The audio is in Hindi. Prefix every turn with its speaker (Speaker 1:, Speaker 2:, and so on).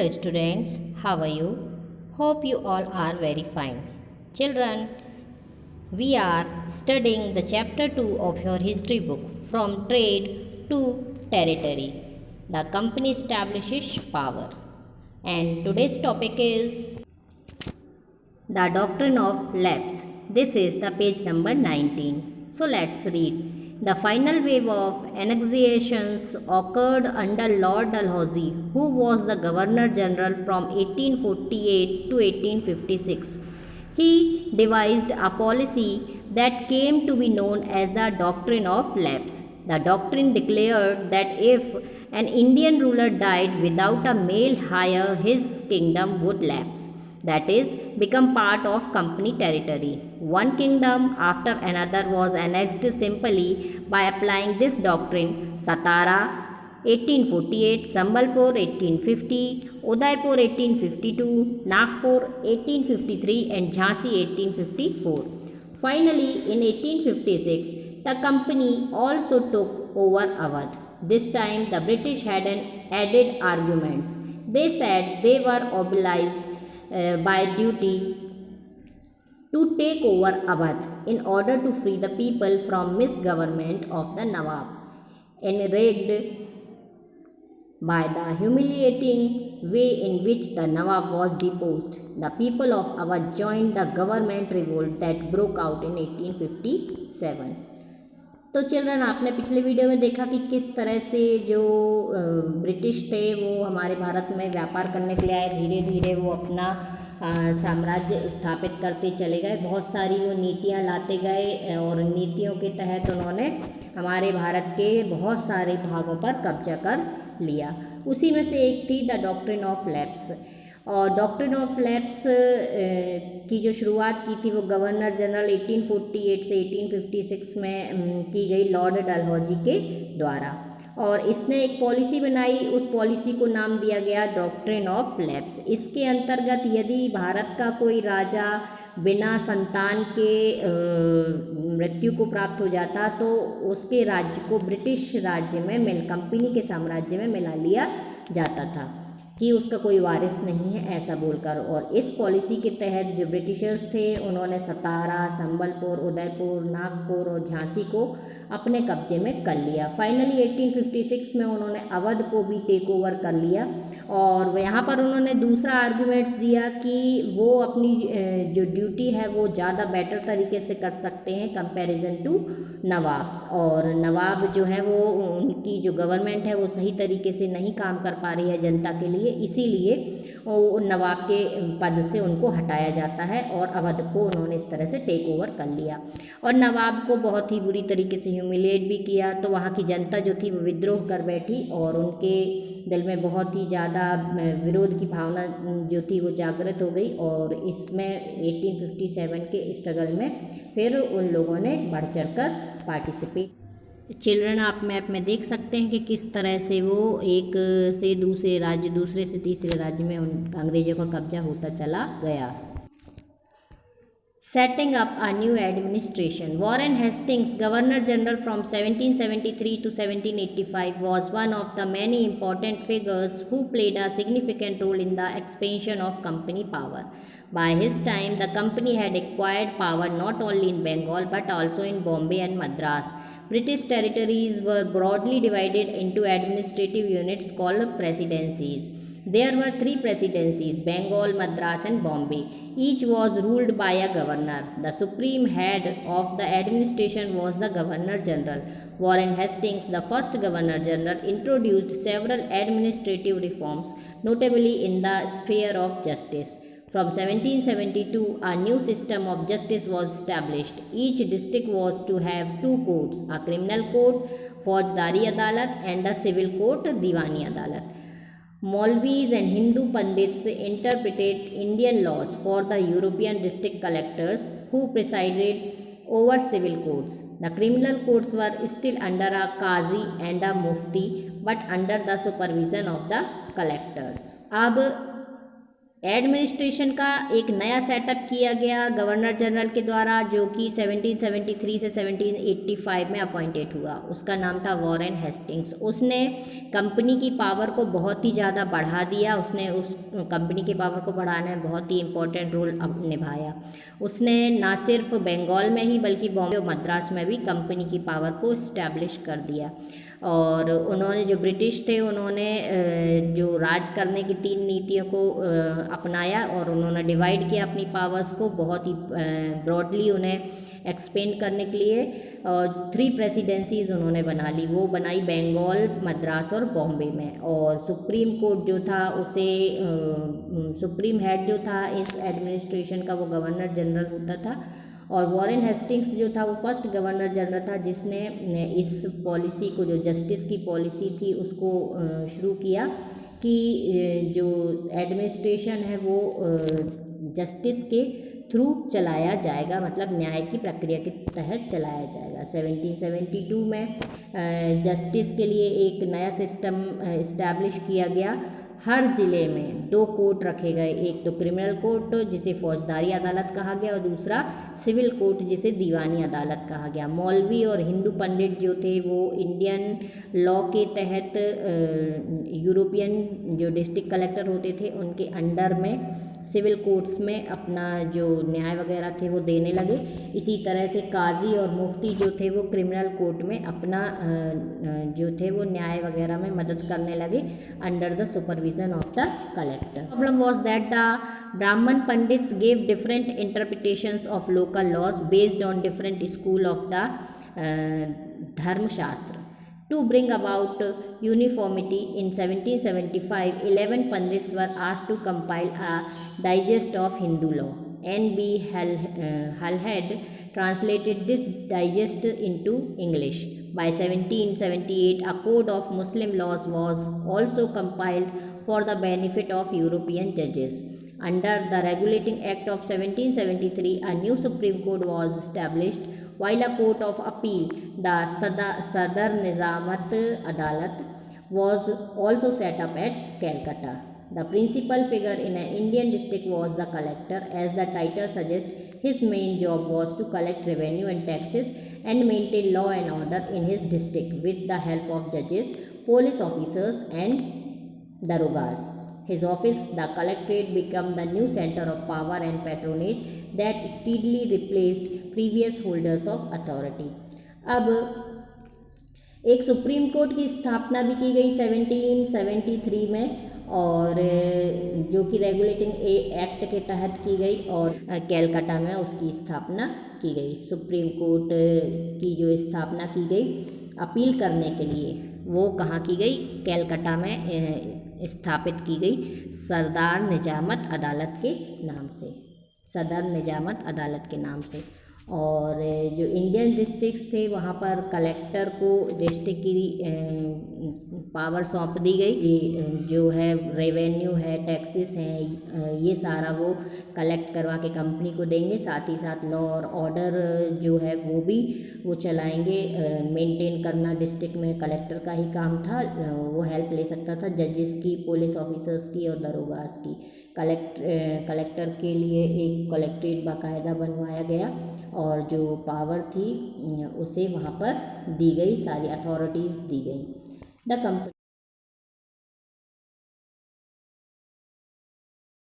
Speaker 1: Hello students, how are you? Hope you all are very fine. Children, we are studying the chapter 2 of your history book, From Trade to Territory. The company establishes power. And today's topic is the doctrine of lapse. This is the page number 19. So let's read. The final wave of annexations occurred under Lord Dalhousie, who was the Governor General from 1848 to 1856. He devised a policy that came to be known as the doctrine of lapse. The doctrine declared that if an Indian ruler died without a male heir, his kingdom would lapse, that is, become part of company territory. One kingdom after another was annexed simply by applying this doctrine. Satara 1848, Sambalpur 1850, Udaipur 1852, Nagpur 1853 and Jhansi 1854. Finally, in 1856, the company also took over Awadh. This time, the British had added arguments. They said they were obliged by duty to take over Awadh in order to free the people from misgovernment of the Nawab. Enraged by the humiliating way in which the Nawab was deposed, the people of Awadh joined the government revolt that broke out in 1857. तो चिल्ड्रन, आपने पिछले वीडियो में देखा कि किस तरह से जो ब्रिटिश थे वो हमारे भारत में व्यापार करने के लिए आए। धीरे धीरे वो अपना साम्राज्य स्थापित करते चले गए। बहुत सारी वो नीतियां लाते गए और नीतियों के तहत उन्होंने हमारे भारत के बहुत सारे भागों पर कब्जा कर लिया। उसी में से एक थी द डॉक्ट्रिन ऑफ लैप्स। और डॉक्ट्रिन ऑफ लैप्स की जो शुरुआत की थी वो गवर्नर जनरल 1848 से 1856 में की गई लॉर्ड डलहौजी के द्वारा। और इसने एक पॉलिसी बनाई, उस पॉलिसी को नाम दिया गया डॉक्ट्रिन ऑफ लैप्स। इसके अंतर्गत यदि भारत का कोई राजा बिना संतान के मृत्यु को प्राप्त हो जाता तो उसके राज्य को ब्रिटिश राज्य में कंपनी के साम्राज्य में मिला लिया जाता था कि उसका कोई वारिस नहीं है, ऐसा बोलकर। और इस पॉलिसी के तहत जो ब्रिटिशर्स थे उन्होंने सतारा, संबलपुर, उदयपुर, नागपुर और झांसी को अपने कब्जे में कर लिया। फाइनली 1856 में उन्होंने अवध को भी टेक ओवर कर लिया। और यहाँ पर उन्होंने दूसरा आर्गूमेंट्स दिया कि वो अपनी जो ड्यूटी है वो ज़्यादा बेटर तरीके से कर सकते हैं कंपैरिजन टू नवाब्स। और नवाब जो है वो उनकी जो गवर्नमेंट है वो सही तरीके से नहीं काम कर पा रही है जनता के लिए, इसीलिए वो नवाब के पद से उनको हटाया जाता है और अवध को उन्होंने इस तरह से टेक ओवर कर लिया। और नवाब को बहुत ही बुरी तरीके से ह्यूमिलेट भी किया। तो वहाँ की जनता जो थी वो विद्रोह कर बैठी और उनके दिल में बहुत ही ज़्यादा विरोध की भावना जो थी वो जागृत हो गई। और इसमें 1857 के स्ट्रगल में फिर उन लोगों ने बढ़ चढ़ कर पार्टिसिपेट। चिल्ड्रन, आप मैप में देख सकते हैं कि किस तरह से वो एक से दूसरे राज्य, दूसरे से तीसरे राज्य में अंग्रेजों का कब्जा होता चला गया। Setting up a new administration. Warren Hastings, Governor General from 1773 to 1785, was one of the many important figures who played a significant role in the expansion of company power. By his time, the company had acquired power not only in Bengal but also in Bombay and Madras. British territories were broadly divided into administrative units called presidencies. There were 3 presidencies: Bengal, Madras and Bombay. Each was ruled by a governor. The supreme head of the administration was the Governor General. Warren Hastings, the first Governor General, introduced several administrative reforms, notably in the sphere of justice. From 1772, a new system of justice was established. Each district was to have 2 courts, a criminal court, Faujdari Adalat, and a civil court, Diwani Adalat. Maulvis and Hindu Pandits interpreted Indian laws for the European district collectors who presided over civil courts. The criminal courts were still under a Qazi and a Mufti but under the supervision of the collectors. अब एडमिनिस्ट्रेशन का एक नया सेटअप किया गया गवर्नर जनरल के द्वारा, जो कि 1773 से 1785 में अपॉइंटेड हुआ। उसका नाम था वॉरेन हेस्टिंग्स। उसने कंपनी की पावर को बहुत ही ज़्यादा बढ़ा दिया। उसने उस कंपनी की पावर को बढ़ाने में बहुत ही इम्पोर्टेंट रोल निभाया। उसने ना सिर्फ बंगाल में ही बल्कि बॉम्बे और मद्रास में भी कंपनी की पावर को इस्टेब्लिश कर दिया। और उन्होंने जो ब्रिटिश थे उन्होंने जो राज करने की 3 नीतियों को अपनाया और उन्होंने डिवाइड किया अपनी पावर्स को बहुत ही ब्रॉडली उन्हें एक्सपेंड करने के लिए। और 3 प्रेसिडेंसीज उन्होंने बना ली। वो बनाई बंगाल, मद्रास और बॉम्बे में। और सुप्रीम कोर्ट जो था उसे सुप्रीम हेड जो था इस एडमिनिस्ट्रेशन का वो गवर्नर जनरल होता था। और वॉरेन हेस्टिंग्स जो था वो फर्स्ट गवर्नर जनरल था जिसने इस पॉलिसी को, जो जस्टिस की पॉलिसी थी, उसको शुरू किया कि जो एडमिनिस्ट्रेशन है वो जस्टिस के थ्रू चलाया जाएगा, मतलब न्याय की प्रक्रिया के तहत चलाया जाएगा। 1772 में जस्टिस के लिए एक नया सिस्टम इस्टेब्लिश किया गया। हर ज़िले में 2 कोर्ट रखे गए, एक तो क्रिमिनल कोर्ट जिसे फौजदारी अदालत कहा गया और दूसरा सिविल कोर्ट जिसे दीवानी अदालत कहा गया। मौलवी और हिंदू पंडित जो थे वो इंडियन लॉ के तहत यूरोपियन जो डिस्ट्रिक्ट कलेक्टर होते थे उनके अंडर में सिविल कोर्ट्स में अपना जो न्याय वगैरह थे वो देने लगे। इसी तरह से काजी और मुफ्ती जो थे वो क्रिमिनल कोर्ट में अपना जो थे वो न्याय वगैरह में मदद करने लगे under the supervision of the collector. Problem was that the Brahmin pandits gave different interpretations of local laws based on different school of the Dharmashastra. To bring about uniformity in 1775, 11 Pandits were asked to compile a digest of Hindu law. N.B. Halhed translated this digest into English. By 1778, a code of Muslim laws was also compiled for the benefit of European judges. Under the Regulating Act of 1773, a new Supreme Court was established, while a court of appeal, the Sadar Nizamat Adalat, was also set up at Calcutta. The principal figure in an Indian district was the collector. As the title suggests, his main job was to collect revenue and taxes and maintain law and order in his district with the help of judges, police officers and darogas. His office, the collectorate, became the new center of power and patronage that steadily replaced previous holders of authority. अब एक सुप्रीम कोर्ट की स्थापना भी की गई 1773 में, और जो कि रेगुलेटिंग एक्ट के तहत की गई, और कैलकाटा में उसकी स्थापना की गई। सुप्रीम कोर्ट की जो स्थापना की गई अपील करने के लिए, वो कहाँ की गई? कैलकाटा में स्थापित की गई सरदार निजामत अदालत के नाम से, सदर निजामत अदालत के नाम से। और जो इंडियन डिस्ट्रिक्ट्स थे वहाँ पर कलेक्टर को डिस्ट्रिक्ट की पावर सौंप दी गई। जो है रेवेन्यू है, टैक्सेस हैं, ये सारा वो कलेक्ट करवा के कंपनी को देंगे। साथ ही साथ लॉ और ऑर्डर जो है वो भी वो चलाएंगे। मेंटेन करना डिस्ट्रिक्ट में कलेक्टर का ही काम था। वो हेल्प ले सकता था जजेस की, पुलिस ऑफिसर्स की और दरोगास की। कलेक्टर के लिए एक कलेक्ट्रेट बाकायदा बनवाया गया और जो पावर थी उसे वहाँ पर दी गई, सारी अथॉरिटीज़ दी गई। The company